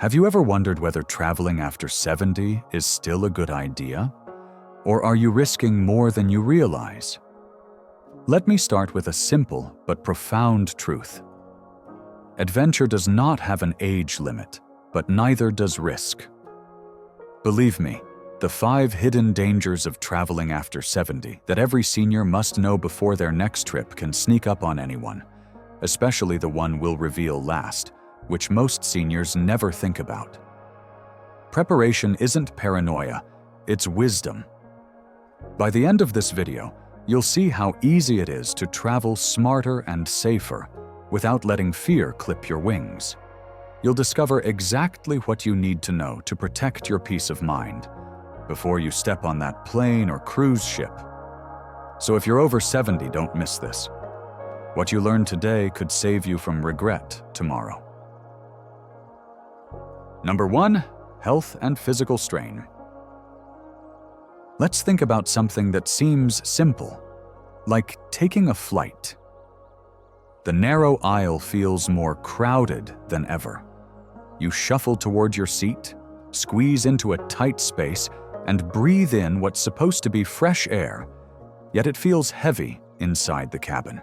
Have you ever wondered whether traveling after 70 is still a good idea? Or are you risking more than you realize? Let me start with a simple but profound truth. Adventure does not have an age limit, but neither does risk. Believe me, the 5 hidden dangers of traveling after 70 that every senior must know before their next trip can sneak up on anyone, especially the one we'll reveal last, which most seniors never think about. Preparation isn't paranoia, it's wisdom. By the end of this video, you'll see how easy it is to travel smarter and safer without letting fear clip your wings. You'll discover exactly what you need to know to protect your peace of mind before you step on that plane or cruise ship. So if you're over 70, don't miss this. What you learn today could save you from regret tomorrow. Number 1, health and physical strain. Let's think about something that seems simple, like taking a flight. The narrow aisle feels more crowded than ever. You shuffle toward your seat, squeeze into a tight space, and breathe in what's supposed to be fresh air, yet it feels heavy inside the cabin.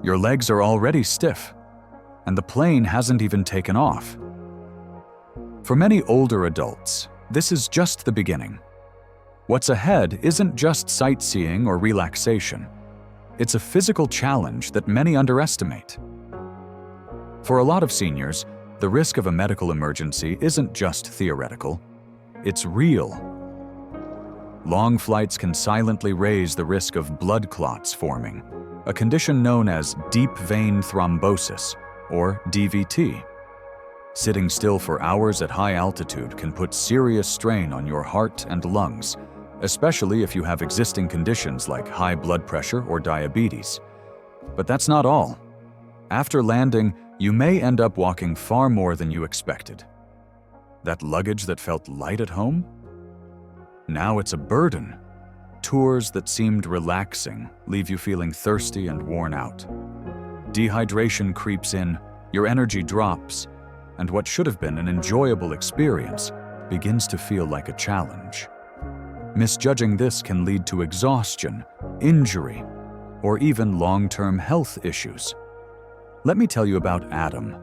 Your legs are already stiff, and the plane hasn't even taken off. For many older adults, this is just the beginning. What's ahead isn't just sightseeing or relaxation. It's a physical challenge that many underestimate. For a lot of seniors, the risk of a medical emergency isn't just theoretical, it's real. Long flights can silently raise the risk of blood clots forming, a condition known as deep vein thrombosis, or DVT. Sitting still for hours at high altitude can put serious strain on your heart and lungs, especially if you have existing conditions like high blood pressure or diabetes. But that's not all. After landing, you may end up walking far more than you expected. That luggage that felt light at home? Now it's a burden. Tours that seemed relaxing leave you feeling thirsty and worn out. Dehydration creeps in, your energy drops, and what should have been an enjoyable experience begins to feel like a challenge. Misjudging this can lead to exhaustion, injury, or even long-term health issues. Let me tell you about Adam,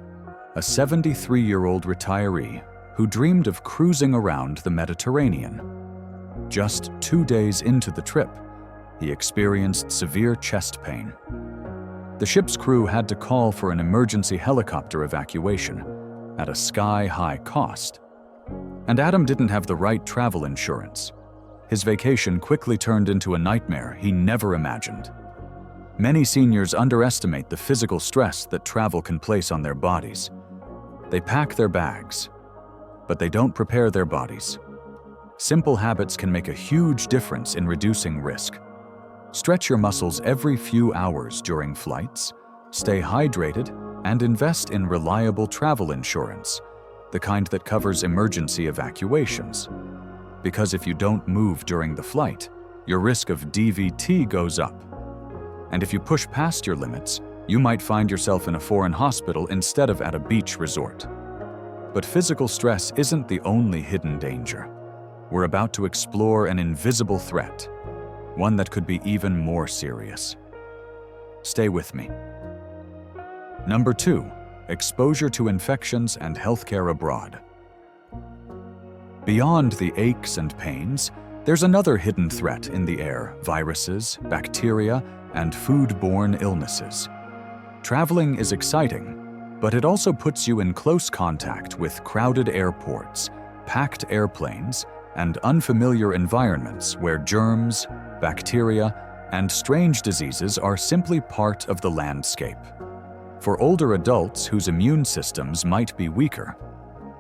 a 73-year-old retiree who dreamed of cruising around the Mediterranean. Just 2 days into the trip, he experienced severe chest pain. The ship's crew had to call for an emergency helicopter evacuation at a sky-high cost. And Adam didn't have the right travel insurance. His vacation quickly turned into a nightmare he never imagined. Many seniors underestimate the physical stress that travel can place on their bodies. They pack their bags, but they don't prepare their bodies. Simple habits can make a huge difference in reducing risk. Stretch your muscles every few hours during flights, stay hydrated, and invest in reliable travel insurance, the kind that covers emergency evacuations. Because if you don't move during the flight, your risk of DVT goes up. And if you push past your limits, you might find yourself in a foreign hospital instead of at a beach resort. But physical stress isn't the only hidden danger. We're about to explore an invisible threat, one that could be even more serious. Stay with me. Number 2, exposure to infections and healthcare abroad. Beyond the aches and pains, there's another hidden threat in the air: viruses, bacteria, and foodborne illnesses. Traveling is exciting, but it also puts you in close contact with crowded airports, packed airplanes, and unfamiliar environments where germs, bacteria, and strange diseases are simply part of the landscape. For older adults whose immune systems might be weaker,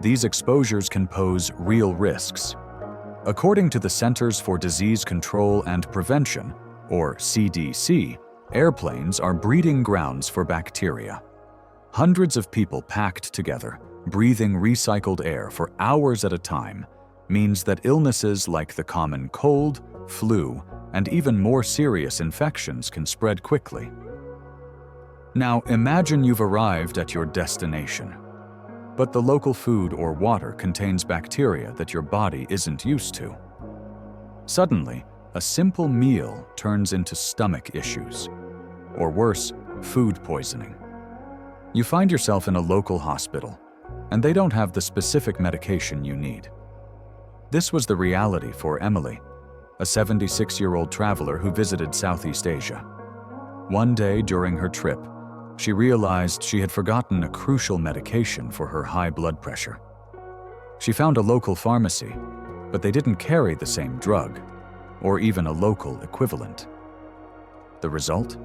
these exposures can pose real risks. According to the Centers for Disease Control and Prevention, or CDC, airplanes are breeding grounds for bacteria. Hundreds of people packed together, breathing recycled air for hours at a time, means that illnesses like the common cold, flu, and even more serious infections can spread quickly. Now imagine you've arrived at your destination. but the local food or water contains bacteria that your body isn't used to. Suddenly, a simple meal turns into stomach issues, or worse, food poisoning. You find yourself in a local hospital, and they don't have the specific medication you need. This was the reality for Emily, a 76-year-old traveler who visited Southeast Asia. One day during her trip, she realized she had forgotten a crucial medication for her high blood pressure. She found a local pharmacy, but they didn't carry the same drug, or even a local equivalent. The result?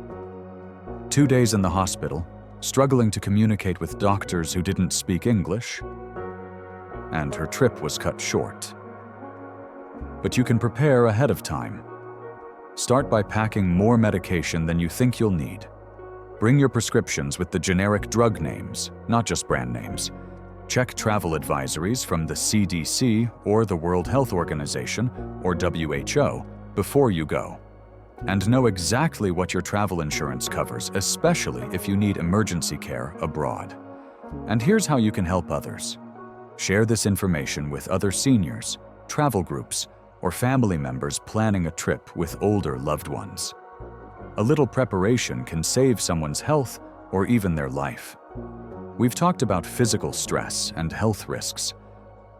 2 days in the hospital, struggling to communicate with doctors who didn't speak English, and her trip was cut short. But you can prepare ahead of time. Start by packing more medication than you think you'll need. Bring your prescriptions with the generic drug names, not just brand names. Check travel advisories from the CDC or the World Health Organization or WHO before you go. And know exactly what your travel insurance covers, especially if you need emergency care abroad. And here's how you can help others. Share this information with other seniors, travel groups, or family members planning a trip with older loved ones. A little preparation can save someone's health or even their life. We've talked about physical stress and health risks,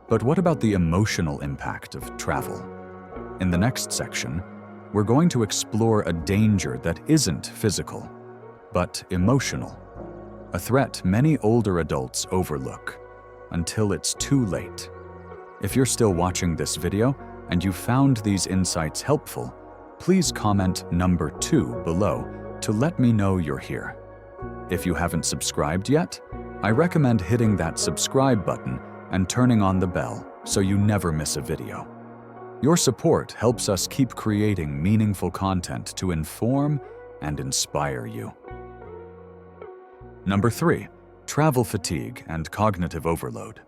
but what about the emotional impact of travel? In the next section, we're going to explore a danger that isn't physical, but emotional. A threat many older adults overlook until it's too late. If you're still watching this video and you found these insights helpful, please comment number 2 below to let me know you're here. If you haven't subscribed yet, I recommend hitting that subscribe button and turning on the bell so you never miss a video. Your support helps us keep creating meaningful content to inform and inspire you. Number 3, travel fatigue and cognitive overload.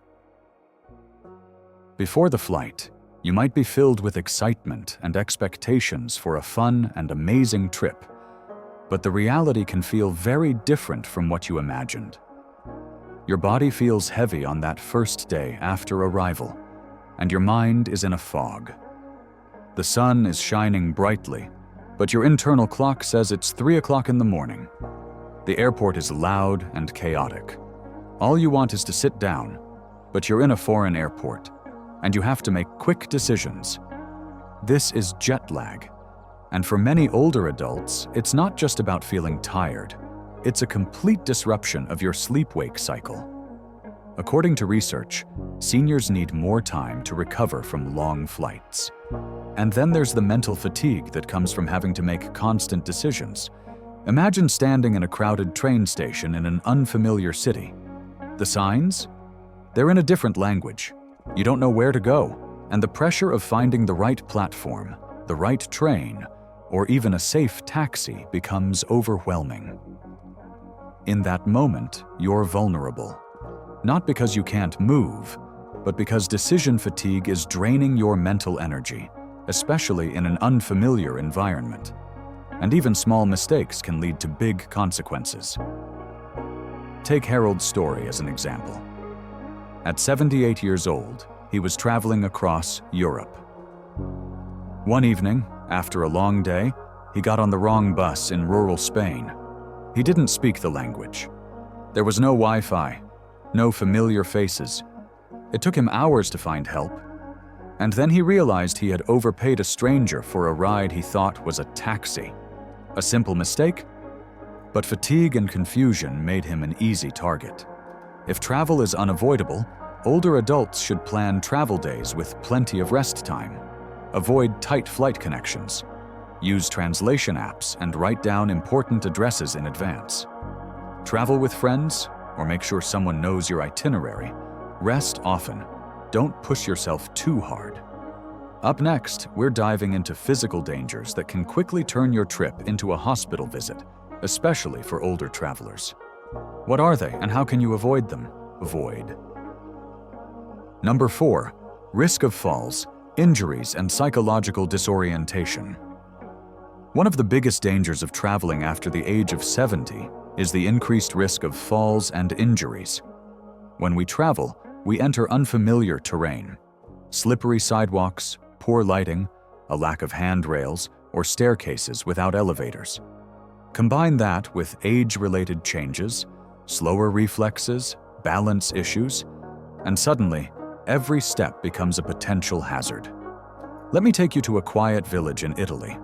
Before the flight, you might be filled with excitement and expectations for a fun and amazing trip, but the reality can feel very different from what you imagined. Your body feels heavy on that first day after arrival, and your mind is in a fog. The sun is shining brightly, but your internal clock says it's 3 o'clock in the morning. The airport is loud and chaotic. All you want is to sit down, but you're in a foreign airport, and you have to make quick decisions. This is jet lag, and for many older adults, it's not just about feeling tired. It's a complete disruption of your sleep-wake cycle. According to research, seniors need more time to recover from long flights. And then there's the mental fatigue that comes from having to make constant decisions. Imagine standing in a crowded train station in an unfamiliar city. The signs? They're in a different language. You don't know where to go, and the pressure of finding the right platform, the right train, or even a safe taxi becomes overwhelming. In that moment, you're vulnerable. Not because you can't move, but because decision fatigue is draining your mental energy, especially in an unfamiliar environment. And even small mistakes can lead to big consequences. Take Harold's story as an example. At 78 years old, he was traveling across Europe. One evening, after a long day, he got on the wrong bus in rural Spain. He didn't speak the language. There was no Wi-Fi, no familiar faces. It took him hours to find help. And then he realized he had overpaid a stranger for a ride he thought was a taxi. A simple mistake? But fatigue and confusion made him an easy target. If travel is unavoidable, older adults should plan travel days with plenty of rest time. Avoid tight flight connections. Use translation apps and write down important addresses in advance. Travel with friends, or make sure someone knows your itinerary. Rest often. Don't push yourself too hard. Up next, we're diving into physical dangers that can quickly turn your trip into a hospital visit, especially for older travelers. What are they, and how can you avoid them? Number 4, risk of falls, injuries, and psychological disorientation. One of the biggest dangers of traveling after the age of 70 is the increased risk of falls and injuries. When we travel, we enter unfamiliar terrain. Slippery sidewalks, poor lighting, a lack of handrails, or staircases without elevators. Combine that with age-related changes, slower reflexes, balance issues, and suddenly, every step becomes a potential hazard. Let me take you to a quiet village in Italy.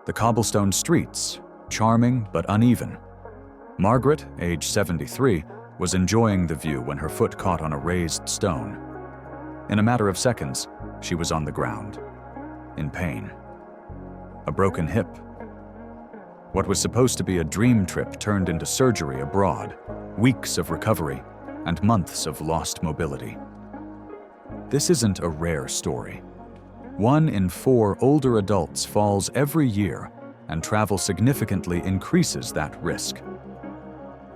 The cobblestone streets, charming but uneven. Margaret, age 73, was enjoying the view when her foot caught on a raised stone. In a matter of seconds, she was on the ground, in pain. A broken hip. What was supposed to be a dream trip turned into surgery abroad, weeks of recovery, and months of lost mobility. This isn't a rare story. 1 in 4 older adults falls every year, and travel significantly increases that risk.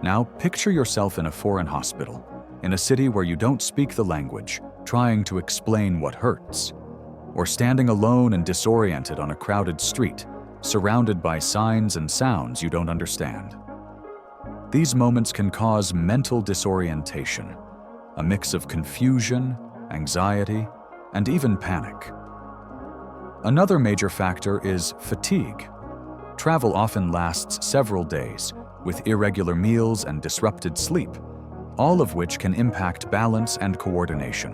Now, picture yourself in a foreign hospital, in a city where you don't speak the language, trying to explain what hurts, or standing alone and disoriented on a crowded street, surrounded by signs and sounds you don't understand. These moments can cause mental disorientation, a mix of confusion, anxiety, and even panic. Another major factor is fatigue. Travel often lasts several days, with irregular meals and disrupted sleep, all of which can impact balance and coordination.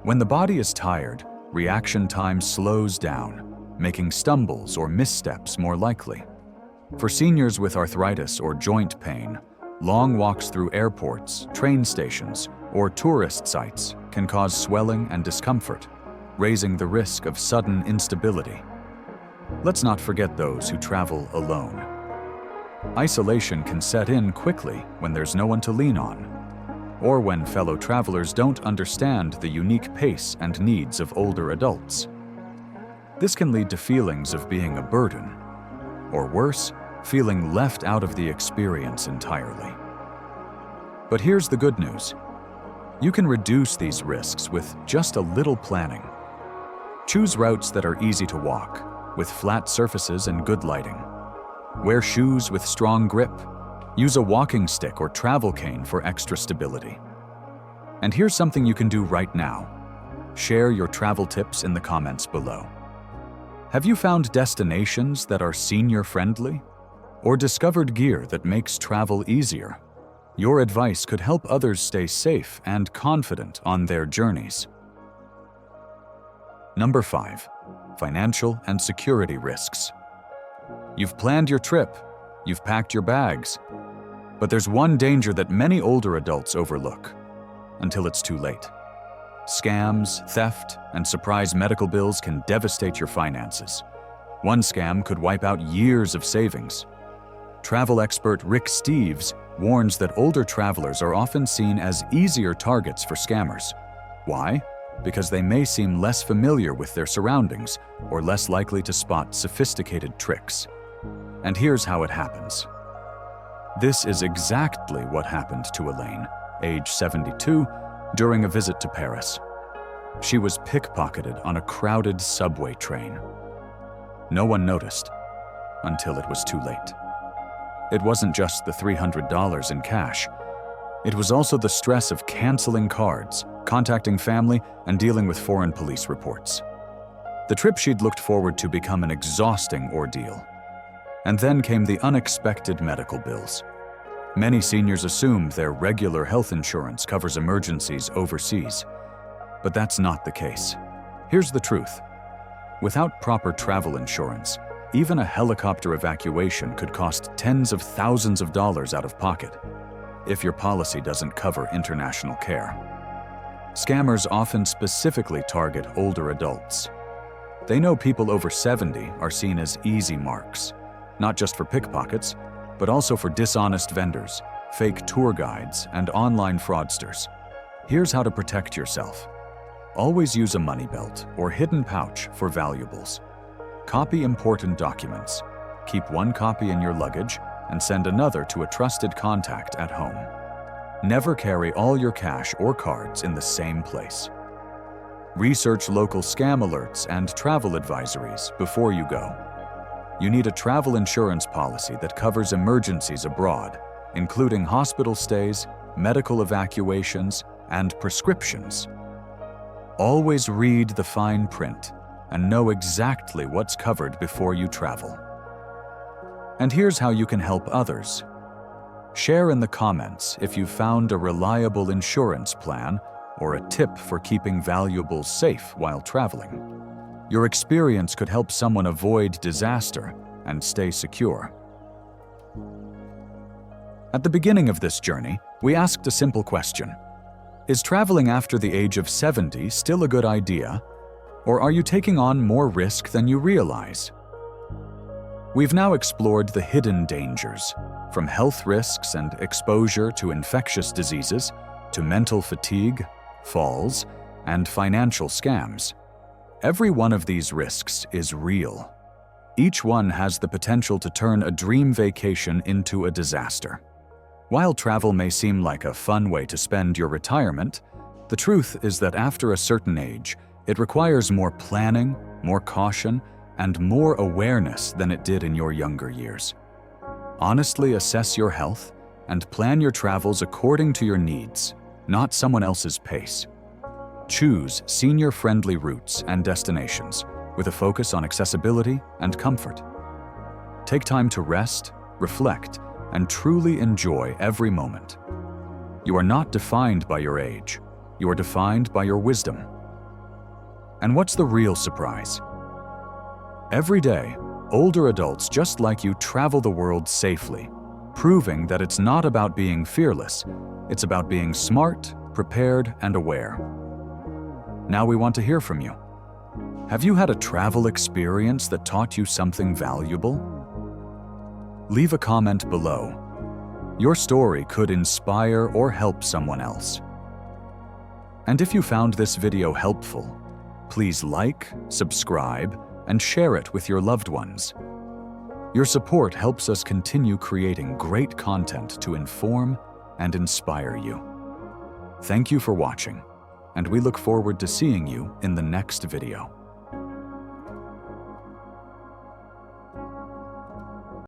When the body is tired, reaction time slows down, making stumbles or missteps more likely. For seniors with arthritis or joint pain, long walks through airports, train stations, or tourist sites can cause swelling and discomfort, raising the risk of sudden instability. Let's not forget those who travel alone. Isolation can set in quickly when there's no one to lean on, or when fellow travelers don't understand the unique pace and needs of older adults. This can lead to feelings of being a burden, or worse, feeling left out of the experience entirely. But here's the good news. You can reduce these risks with just a little planning. Choose routes that are easy to walk, with flat surfaces and good lighting. Wear shoes with strong grip. Use a walking stick or travel cane for extra stability. And here's something you can do right now. Share your travel tips in the comments below. Have you found destinations that are senior-friendly? Or discovered gear that makes travel easier? Your advice could help others stay safe and confident on their journeys. Number 5. Financial and security risks. You've planned your trip, you've packed your bags, but there's one danger that many older adults overlook until it's too late. Scams, theft, and surprise medical bills can devastate your finances. One scam could wipe out years of savings. Travel expert Rick Steves warns that older travelers are often seen as easier targets for scammers. Why? Because they may seem less familiar with their surroundings or less likely to spot sophisticated tricks. And here's how it happens. This is exactly what happened to Elaine, age 72, during a visit to Paris. She was pickpocketed on a crowded subway train. No one noticed until it was too late. It wasn't just the $300 in cash. It was also the stress of canceling cards, contacting family, and dealing with foreign police reports. The trip she'd looked forward to became an exhausting ordeal. And then came the unexpected medical bills. Many seniors assume their regular health insurance covers emergencies overseas. But that's not the case. Here's the truth. Without proper travel insurance, even a helicopter evacuation could cost tens of thousands of dollars out of pocket if your policy doesn't cover international care. Scammers often specifically target older adults. They know people over 70 are seen as easy marks, not just for pickpockets, but also for dishonest vendors, fake tour guides, and online fraudsters. Here's how to protect yourself. Always use a money belt or hidden pouch for valuables. Copy important documents. Keep one copy in your luggage and send another to a trusted contact at home. Never carry all your cash or cards in the same place. Research local scam alerts and travel advisories before you go. You need a travel insurance policy that covers emergencies abroad, including hospital stays, medical evacuations, and prescriptions. Always read the fine print and know exactly what's covered before you travel. And here's how you can help others. Share in the comments if you found a reliable insurance plan or a tip for keeping valuables safe while traveling. Your experience could help someone avoid disaster and stay secure. At the beginning of this journey, we asked a simple question. Is traveling after the age of 70 still a good idea, or are you taking on more risk than you realize? We've now explored the hidden dangers, from health risks and exposure to infectious diseases, to mental fatigue, falls, and financial scams. Every one of these risks is real. Each one has the potential to turn a dream vacation into a disaster. While travel may seem like a fun way to spend your retirement, the truth is that after a certain age, it requires more planning, more caution, and more awareness than it did in your younger years. Honestly assess your health and plan your travels according to your needs, not someone else's pace. Choose senior-friendly routes and destinations with a focus on accessibility and comfort. Take time to rest, reflect, and truly enjoy every moment. You are not defined by your age. You are defined by your wisdom. And what's the real surprise? Every day, older adults just like you travel the world safely, proving that it's not about being fearless, it's about being smart, prepared, and aware. Now we want to hear from you. Have you had a travel experience that taught you something valuable? Leave a comment below. Your story could inspire or help someone else. And if you found this video helpful, please like, subscribe, and share it with your loved ones. Your support helps us continue creating great content to inform and inspire you. Thank you for watching, and we look forward to seeing you in the next video.